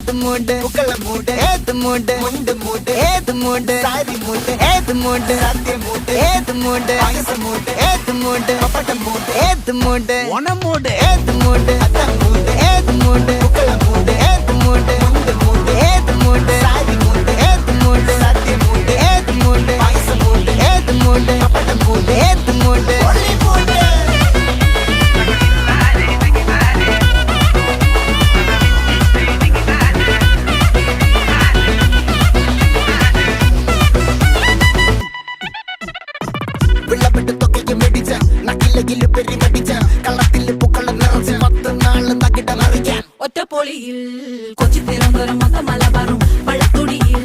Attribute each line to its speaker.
Speaker 1: ഏത് മൂട് പുക്കള മൂട് ഏത് മൂട് മുണ്ട് മൂട് ഏത് മൂട് സാരി മൂട് ഏത് മൂട് സത്യ മൂട് ഏത് മൂട് പായസ മൂട് ഏത് മൂട് പപ്പട മൂട് ഏത് മൂട് ഓണം മൂട് ഏത് മൂട് അത്ത മൂട് ഏത് മൂട് പുക്കള മൂട് ഏത് മൂട് മുണ്ട് മൂട് ഏത് മൂട് സാരി മൂട് ഏത് മൂട് സത്യ മൂട് ഏത് മൂട് പായസ മൂട് ഏത് മൂട് പപ്പട മൂട് ഏത് മൂട്
Speaker 2: ഒറ്റപ്പൊളിയിൽ കൊച്ചി തിരുവനന്തപുരം മൊത്തം മലബാറും വള്ളത്തുടിയിൽ